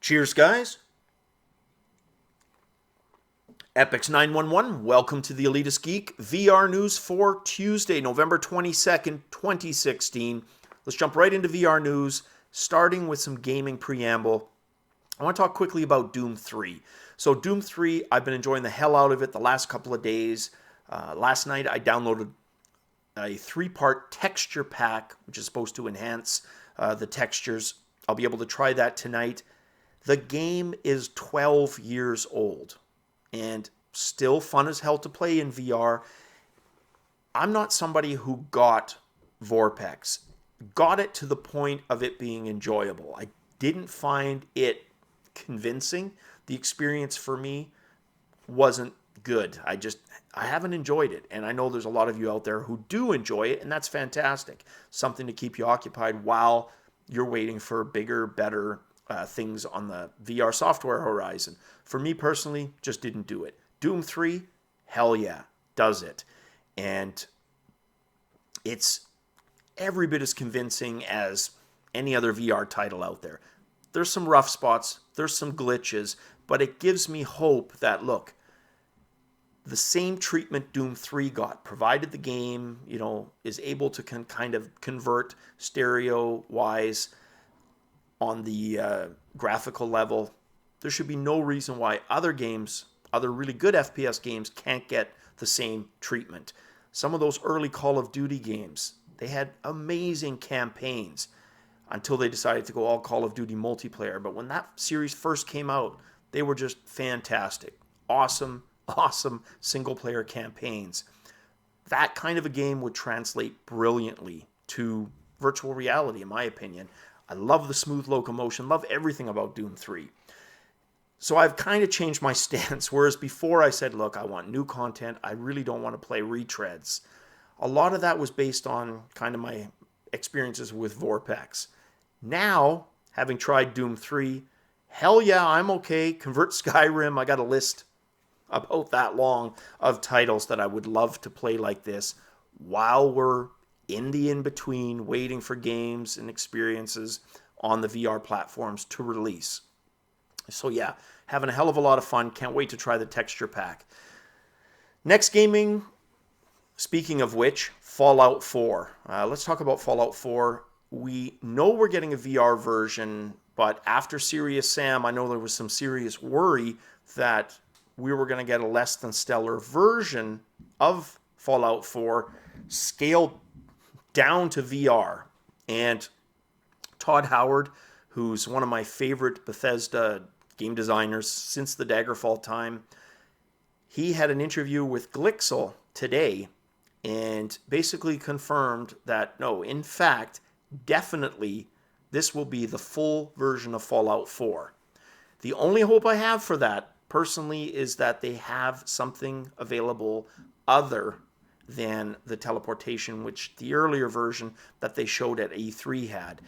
Cheers, guys. Epix 911, welcome to the Elitist Geek VR news for Tuesday, November 22nd, 2016. Let's jump right into VR news, starting with some gaming preamble. I want to talk quickly about Doom 3. So Doom 3, I've been enjoying the hell out of it the last couple of days. Last night I downloaded a 3-part texture pack, which is supposed to enhance the textures. I'll be able to try that tonight. The game is 12 years old and still fun as hell to play in VR. I'm not somebody who got Vorpex. Got it to the point of it being enjoyable. I didn't find it convincing. The experience for me wasn't good. I haven't enjoyed it. And I know there's a lot of you out there who do enjoy it, and that's fantastic. Something to keep you occupied while you're waiting for bigger, better things on the VR software horizon. For me personally, just didn't do it. Doom 3, hell yeah, does it. And it's every bit as convincing as any other VR title out there. There's some rough spots, there's some glitches, but it gives me hope that, look, the same treatment Doom 3 got, provided the game, is able to kind of convert stereo-wise on the graphical level. There should be no reason why other games, other really good FPS games, can't get the same treatment. Some of those early Call of Duty games, they had amazing campaigns until they decided to go all Call of Duty multiplayer. But when that series first came out, they were just fantastic. Awesome single-player campaigns. That kind of a game would translate brilliantly to virtual reality, in my opinion. I love the smooth locomotion, love everything about Doom 3. So I've kind of changed my stance, whereas before I said, look, I want new content. I really don't want to play retreads. A lot of that was based on kind of my experiences with Vorpex. Now, having tried Doom 3, hell yeah, I'm okay. Convert Skyrim. I got a list about that long of titles that I would love to play like this while we're in the in-between waiting for games and experiences on the VR platforms to release. So yeah, having a hell of a lot of fun. Can't wait to try the texture pack. Next gaming, speaking of which, Fallout 4. Let's talk about Fallout 4. We know we're getting a VR version, but after Serious Sam, I know there was some serious worry that we were going to get a less than stellar version of Fallout 4 scaled down to VR. And Todd Howard, who's one of my favorite Bethesda game designers since the Daggerfall time, he had an interview with Glixel today and basically confirmed that, no, in fact, definitely this will be the full version of Fallout 4. The only hope I have for that, personally, is that they have something available other than the teleportation, which the earlier version that they showed at E3 had.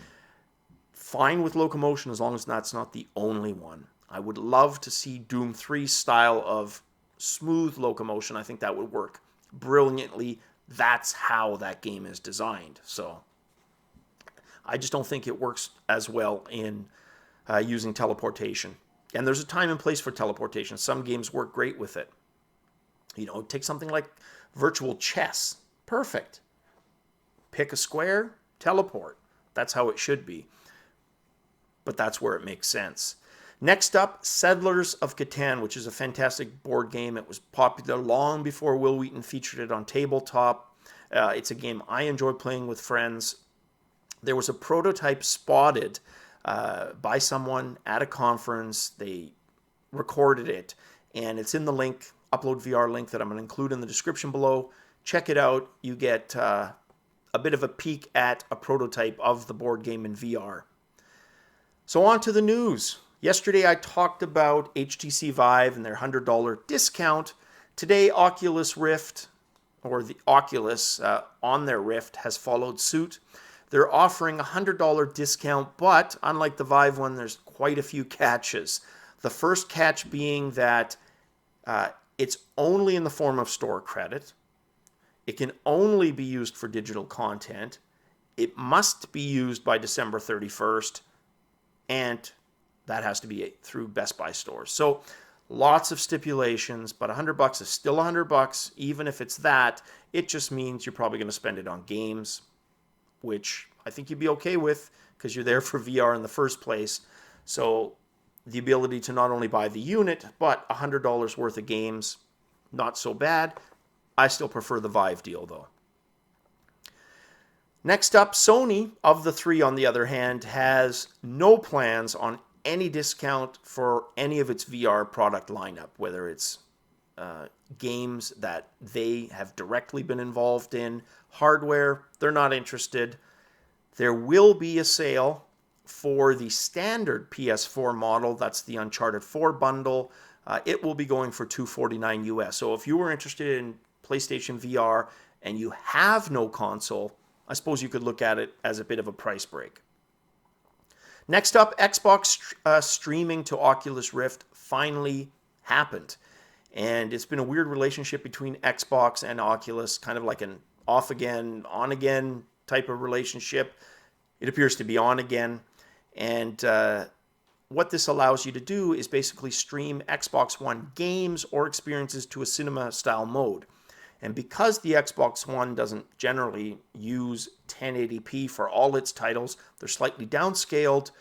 Fine with locomotion as long as that's not the only one. I would love to see Doom 3 style of smooth locomotion. I think that would work brilliantly. That's how that game is designed. So I just don't think it works as well in using teleportation. And there's a time and place for teleportation. Some games work great with it. Take something like virtual chess. Perfect. Pick a square, teleport. That's how it should be. But that's where it makes sense. Next up, Settlers of Catan, which is a fantastic board game. It was popular long before Will Wheaton featured it on tabletop. It's a game I enjoy playing with friends. There was a prototype spotted by someone at a conference. They recorded it, and it's in the link, Upload VR link that I'm going to include in the description below. Check it out. You get a bit of a peek at a prototype of the board game in VR. So on to the news. Yesterday I talked about HTC Vive and their $100 discount. Today Oculus Rift, or the Oculus on their Rift, has followed suit. They're offering a $100 discount, but unlike the Vive one, there's quite a few catches. The first catch being that it's only in the form of store credit. It can only be used for digital content. It must be used by December 31st. And that has to be through Best Buy stores. So lots of stipulations, but $100 is still $100. Even if it's that, it just means you're probably going to spend it on games, which I think you'd be okay with because you're there for VR in the first place. So the ability to not only buy the unit, but $100 worth of games, not so bad. I still prefer the Vive deal though. Next up, Sony, of the three on the other hand, has no plans on any discount for any of its VR product lineup, whether it's games that they have directly been involved in, hardware, they're not interested. There will be a sale for the standard PS4 model, that's the Uncharted 4 bundle. It will be going for $249 US. So if you were interested in PlayStation VR and you have no console, I suppose you could look at it as a bit of a price break. Next up, Xbox streaming to Oculus Rift finally happened. And it's been a weird relationship between Xbox and Oculus, kind of like an off again, on again type of relationship. It appears to be on again. And what this allows you to do is basically stream Xbox One games or experiences to a cinema-style mode. And because the Xbox One doesn't generally use 1080p for all its titles, they're slightly downscaled,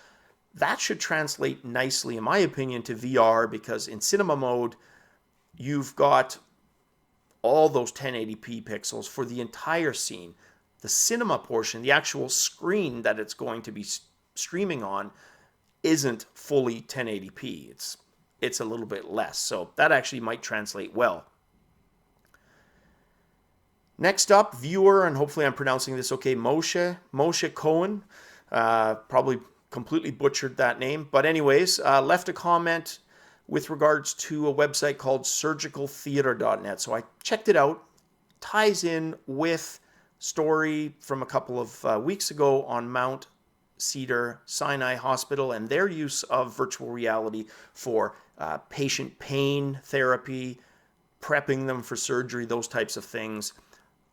that should translate nicely, in my opinion, to VR, because in cinema mode, you've got all those 1080p pixels for the entire scene. The cinema portion, the actual screen that it's going to be streaming on, isn't fully 1080p. It's a little bit less, so that actually might translate well. Next up, viewer, and hopefully I'm pronouncing this okay, Moshe Cohen, probably completely butchered that name, but anyways, left a comment with regards to a website called Surgicaltheatre.net. So I checked it out. Ties in with story from a couple of weeks ago on Mount Cedar Sinai Hospital and their use of virtual reality for patient pain therapy, prepping them for surgery, those types of things.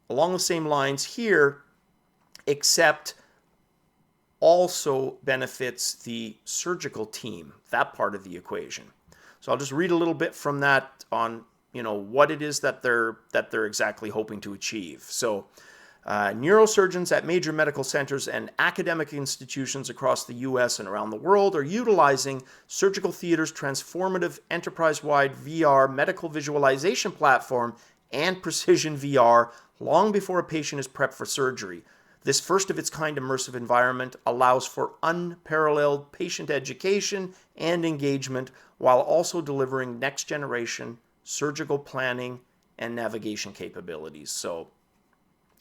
Along the same lines here, except also benefits the surgical team, that part of the equation. So I'll just read a little bit from that on, what it is that they're exactly hoping to achieve. So neurosurgeons at major medical centers and academic institutions across the US and around the world are utilizing Surgicaltheatre's transformative enterprise-wide VR medical visualization platform and precision VR long before a patient is prepped for surgery. This first-of-its-kind immersive environment allows for unparalleled patient education and engagement while also delivering next-generation surgical planning and navigation capabilities. So,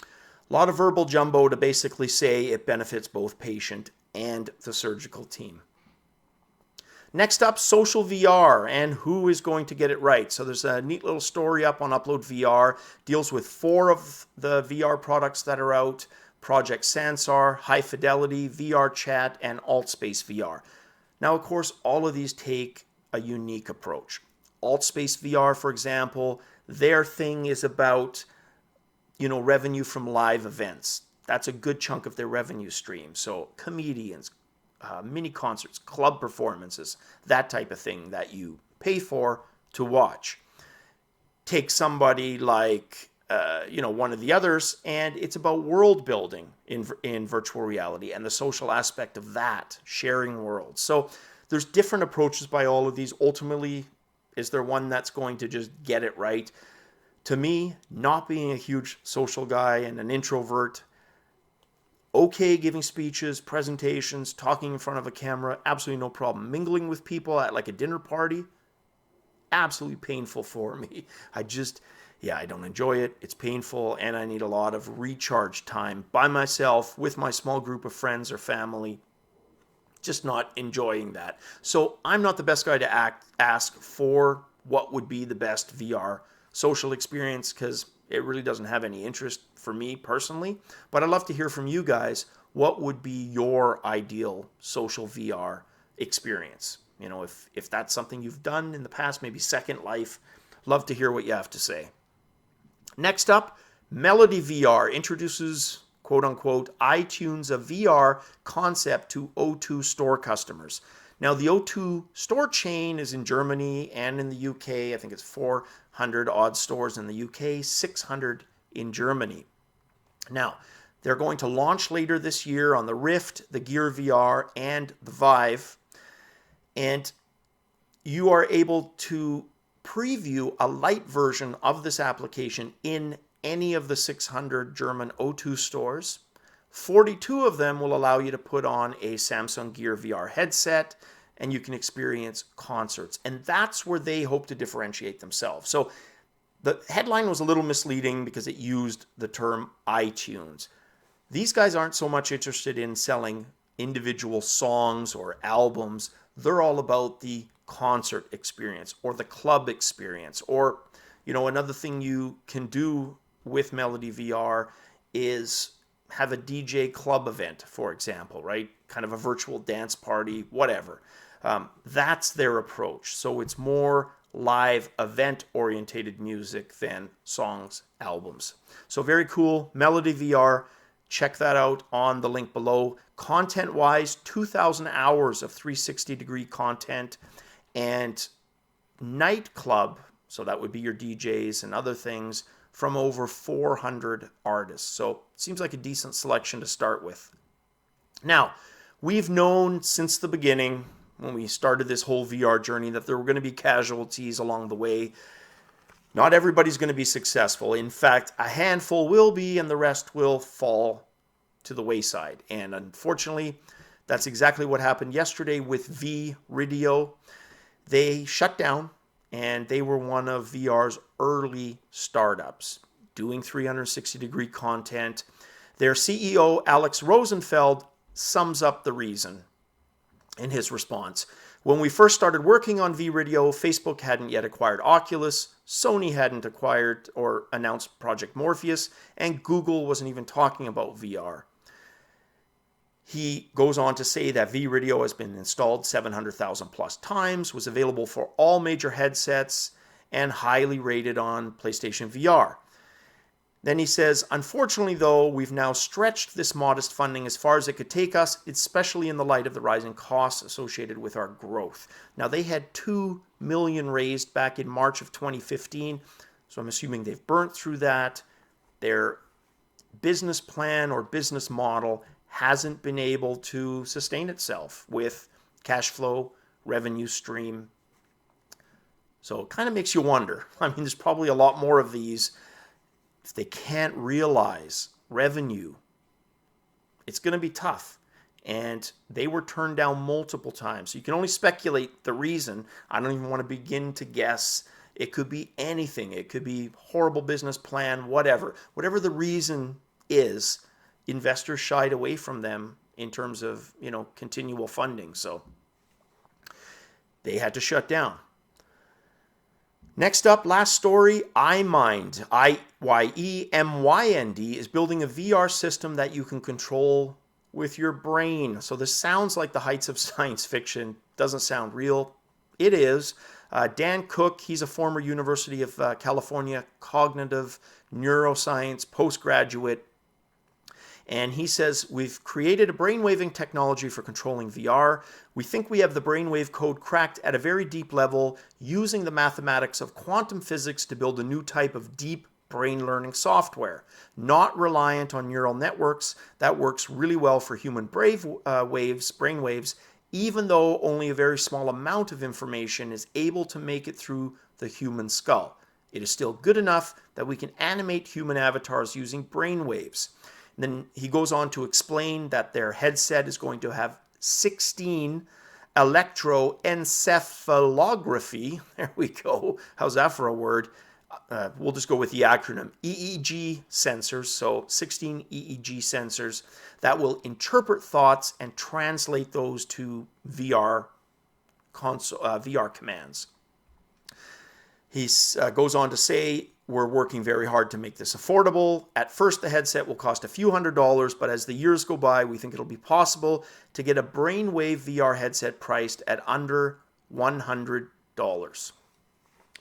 a lot of verbal jumbo to basically say it benefits both patient and the surgical team. Next up, SocialVR and who is going to get it right. So there's a neat little story up on Upload VR, deals with 4 of the VR products that are out: Project Sansar, High Fidelity, VR Chat, and AltSpace VR. Now, of course, all of these take a unique approach. AltSpace VR, for example, their thing is about, revenue from live events. That's a good chunk of their revenue stream. So comedians, mini concerts, club performances, that type of thing that you pay for to watch. Take somebody like one of the others, and it's about world building in virtual reality and the social aspect of that, sharing worlds. So there's different approaches by all of these. Ultimately, is there one that's going to just get it right? To me, not being a huge social guy and an introvert, okay giving speeches, presentations, talking in front of a camera, absolutely no problem. Mingling with people at like a dinner party, absolutely painful for me. I don't enjoy it. It's painful, and I need a lot of recharge time by myself with my small group of friends or family. Just not enjoying that. So I'm not the best guy to ask for what would be the best VR social experience, because it really doesn't have any interest for me personally. But I'd love to hear from you guys. What would be your ideal social VR experience? If that's something you've done in the past, maybe Second Life, love to hear what you have to say. Next up, MelodyVR introduces, quote unquote, iTunes, a VR concept to O2 store customers. Now, the O2 store chain is in Germany and in the UK. I think it's 400 odd stores in the UK, 600 in Germany. Now, they're going to launch later this year on the Rift, the Gear VR, and the Vive. And you are able to preview a light version of this application in any of the 600 German O2 stores. 42 of them will allow you to put on a Samsung Gear VR headset, and you can experience concerts. And that's where they hope to differentiate themselves. So the headline was a little misleading because it used the term iTunes. These guys aren't so much interested in selling individual songs or albums. They're all about the concert experience or the club experience. Or, another thing you can do with MelodyVR is have a DJ club event, for example, right? Kind of a virtual dance party, whatever. That's their approach. So it's more live event-orientated music than songs, albums. So very cool. MelodyVR, check that out on the link below. Content-wise, 2,000 hours of 360-degree content and nightclub, so that would be your DJs and other things, from over 400 artists. So seems like a decent selection to start with. Now, we've known since the beginning, when we started this whole VR journey, that there were going to be casualties along the way. Not everybody's going to be successful. In fact, a handful will be, and the rest will fall to the wayside. And unfortunately, that's exactly what happened yesterday with Vrideo. They shut down, and they were one of VR's early startups, doing 360-degree content. Their CEO, Alex Rosenfeld, sums up the reason in his response. When we first started working on Vrideo, Facebook hadn't yet acquired Oculus, Sony hadn't acquired or announced Project Morpheus, and Google wasn't even talking about VR. He goes on to say that Vrideo has been installed 700,000 plus times, was available for all major headsets, and highly rated on PlayStation VR. Then he says, unfortunately though, we've now stretched this modest funding as far as it could take us, especially in the light of the rising costs associated with our growth. Now they had $2 million raised back in March of 2015, so I'm assuming they've burnt through that. Their business plan or business model hasn't been able to sustain itself with cash flow, revenue stream. So it kind of makes you wonder. I mean, there's probably a lot more of these. If they can't realize revenue, it's going to be tough. And they were turned down multiple times. So you can only speculate the reason. I don't even want to begin to guess. It could be anything. It could be horrible business plan, whatever. Whatever the reason is, investors shied away from them in terms of, continual funding. So they had to shut down. Next up, last story, EyeMynd, EyeMynd, is building a VR system that you can control with your brain. So this sounds like the heights of science fiction. Doesn't sound real. It is. Dan Cook, he's a former University of California cognitive neuroscience postgraduate. And he says, we've created a brainwaving technology for controlling VR. We think we have the brainwave code cracked at a very deep level using the mathematics of quantum physics to build a new type of deep brain learning software, not reliant on neural networks that works really well for human brainwaves, even though only a very small amount of information is able to make it through the human skull. It is still good enough that we can animate human avatars using brainwaves. And then he goes on to explain that their headset is going to have 16 electroencephalography. There we go. How's that for a word? We'll just go with the acronym EEG sensors. So 16 EEG sensors that will interpret thoughts and translate those to VR commands. He goes on to say, we're working very hard to make this affordable. At first, the headset will cost a few $100s, but as the years go by, we think it'll be possible to get a brainwave VR headset priced at under $100.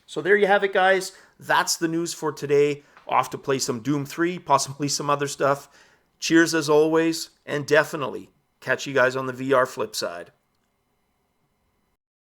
So there you have it, guys. That's the news for today. Off to play some Doom 3, possibly some other stuff. Cheers as always, and definitely catch you guys on the VR flip side.